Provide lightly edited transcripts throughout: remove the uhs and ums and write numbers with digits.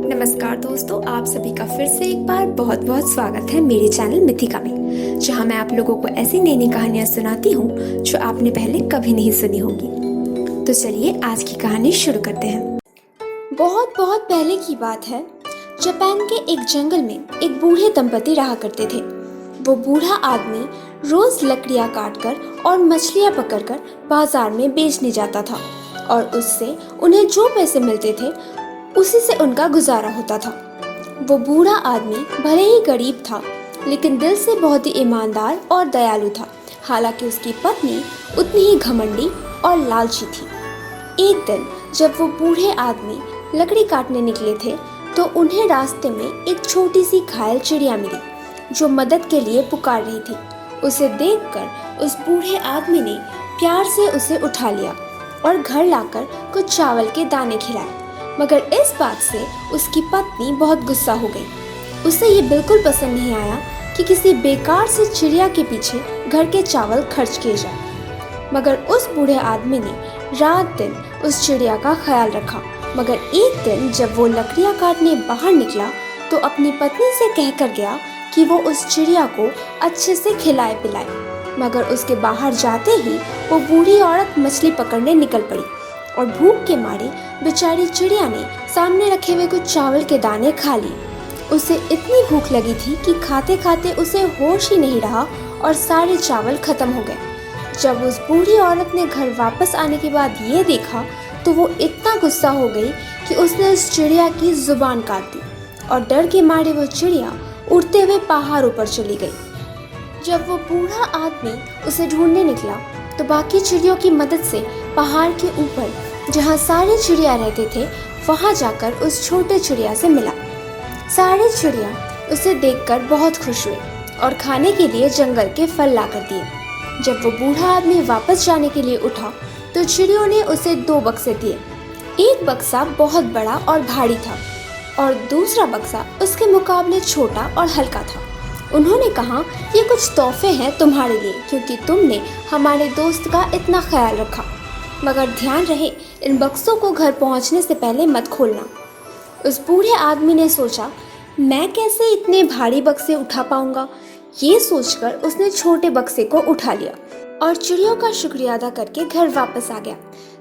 नमस्कार दोस्तों, आप सभी का फिर से एक बार बहुत बहुत स्वागत है मेरे चैनल मिथिका में, जहां मैं आप लोगों को ऐसी नई नई कहानियां सुनाती हूं जो आपने पहले कभी नहीं सुनी होंगी। तो चलिए आज की कहानी शुरू करते हैं। बहुत बहुत पहले की बात है। जापान के एक जंगल में एक बूढ़े दंपति रहा करते थे। वो बूढ़ा आदमी रोज लकड़ियां काटकर और मछलियां पकड़कर बाजार में बेचने जाता था और उससे उन्हें जो पैसे मिलते थे उसी से उनका गुजारा होता था। वो बूढ़ा आदमी भले ही गरीब था, लेकिन दिल से बहुत ही ईमानदार और दयालु था। हालांकि उसकी पत्नी उतनी ही घमंडी और लालची थी। एक दिन जब वो बूढ़े आदमी लकड़ी काटने निकले थे तो उन्हें रास्ते में एक छोटी सी घायल चिड़िया मिली जो मदद के लिए पुकार रही थी। उसे देखकर उस बूढ़े आदमी ने प्यार से उसे उठा लिया और घर लाकर कुछ चावल के दाने खिलाए। मगर इस बात से उसकी पत्नी बहुत गुस्सा हो गई। उसे ये बिल्कुल पसंद नहीं आया कि किसी बेकार से चिड़िया के पीछे घर के चावल खर्च किए जाए। मगर उस बूढ़े आदमी ने रात दिन उस चिड़िया का ख्याल रखा। मगर एक दिन जब वो लकड़ियां काटने बाहर निकला तो अपनी पत्नी से कहकर गया कि वो उस चिड़िया को अच्छे से खिलाए पिलाए। मगर उसके बाहर जाते ही वो बूढ़ी औरत मछली पकड़ने निकल पड़ी और भूख के मारे बेचारी चिड़िया ने सामने रखे हुए कुछ चावल के दाने खा लिए। उसे इतनी भूख लगी थी कि खाते खाते उसे होश ही नहीं रहा और सारे चावल खत्म हो गए। जब उस बूढ़ी औरत ने घर वापस आने के बाद ये देखा तो वो इतना गुस्सा हो गई कि उसने उस चिड़िया की जुबान काट दी और डर के मारे वो चिड़िया उड़ते हुए पहाड़ ऊपर चली गई। जब वो बूढ़ा आदमी उसे ढूंढने निकला तो बाकी चिड़ियों की मदद से पहाड़ के ऊपर जहाँ सारे चिड़िया रहते थे वहाँ जाकर उस छोटे चिड़िया से मिला। सारे चिड़िया उसे देखकर बहुत खुश हुए और खाने के लिए जंगल के फल लाकर दिए। जब वो बूढ़ा आदमी वापस जाने के लिए उठा तो चिड़ियों ने उसे 2 बक्से दिए। एक बक्सा बहुत बड़ा और भारी था और दूसरा बक्सा उसके मुकाबले छोटा और हल्का था। उन्होंने कहा, ये कुछ तोहफे हैं तुम्हारे लिए क्योंकि तुमने हमारे दोस्त का इतना ख्याल रखा। मगर ध्यान रहे, इन बक्सों को घर पहुंचने से पहले मत खोलना। उस बूढ़े आदमी ने सोचा, मैं कैसे इतने भारी बक्से उठा पाऊंगा। ये सोचकर उसने छोटे बक्से को उठा लिया और चिड़ियों का शुक्रिया अदा करके घर वापस आ गया।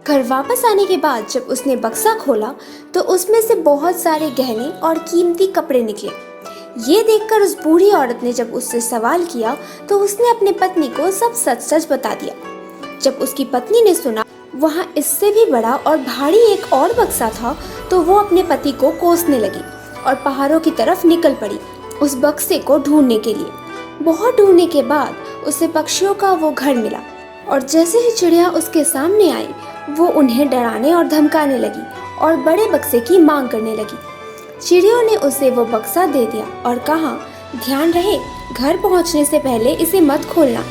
घर वापस आने के बाद जब उसने बक्सा खोला तो उसमें से बहुत सारे गहने और कीमती कपड़े निकले। ये देखकर उस बूढ़ी औरत ने जब उससे सवाल किया तो उसने अपनी पत्नी को सब सच सच बता दिया। जब उसकी पत्नी ने सुना वहाँ इससे भी बड़ा और भारी एक और बक्सा था तो वो अपने पति को कोसने लगी और पहाड़ों की तरफ निकल पड़ी उस बक्से को ढूंढने के लिए। बहुत ढूंढने के बाद उसे पक्षियों का वो घर मिला और जैसे ही चिड़िया उसके सामने आई वो उन्हें डराने और धमकाने लगी और बड़े बक्से की मांग करने लगी। चिड़ियों ने उसे वो बक्सा दे दिया और कहा, ध्यान रहे, घर पहुंचने से पहले इसे मत खोलना।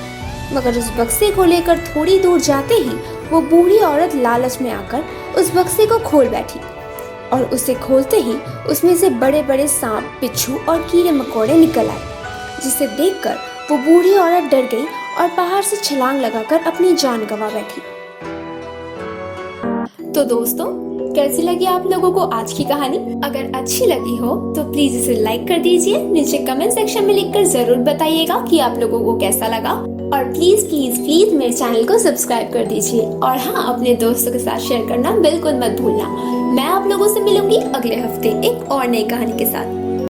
मगर उस बक्से को लेकर थोड़ी दूर जाते ही वो बूढ़ी औरत लालच में आकर उस बक्से को खोल बैठी और उसे खोलते ही उसमें से बड़े बड़े सांप, बिच्छू और कीड़े मकोड़े निकल आए, जिसे देखकर वो बूढ़ी औरत डर गई और पहाड़ से छलांग लगाकर अपनी जान गंवा बैठी। तो दोस्तों, कैसी लगी आप लोगों को आज की कहानी? अगर अच्छी लगी हो तो प्लीज इसे लाइक कर दीजिए। नीचे कमेंट सेक्शन में लिखकर जरूर बताइएगा कि आप लोगों को कैसा लगा और प्लीज प्लीज प्लीज मेरे चैनल को सब्सक्राइब कर दीजिए। और हाँ, अपने दोस्तों के साथ शेयर करना बिल्कुल मत भूलना। मैं आप लोगों से मिलूंगी अगले हफ्ते एक और नई कहानी के साथ।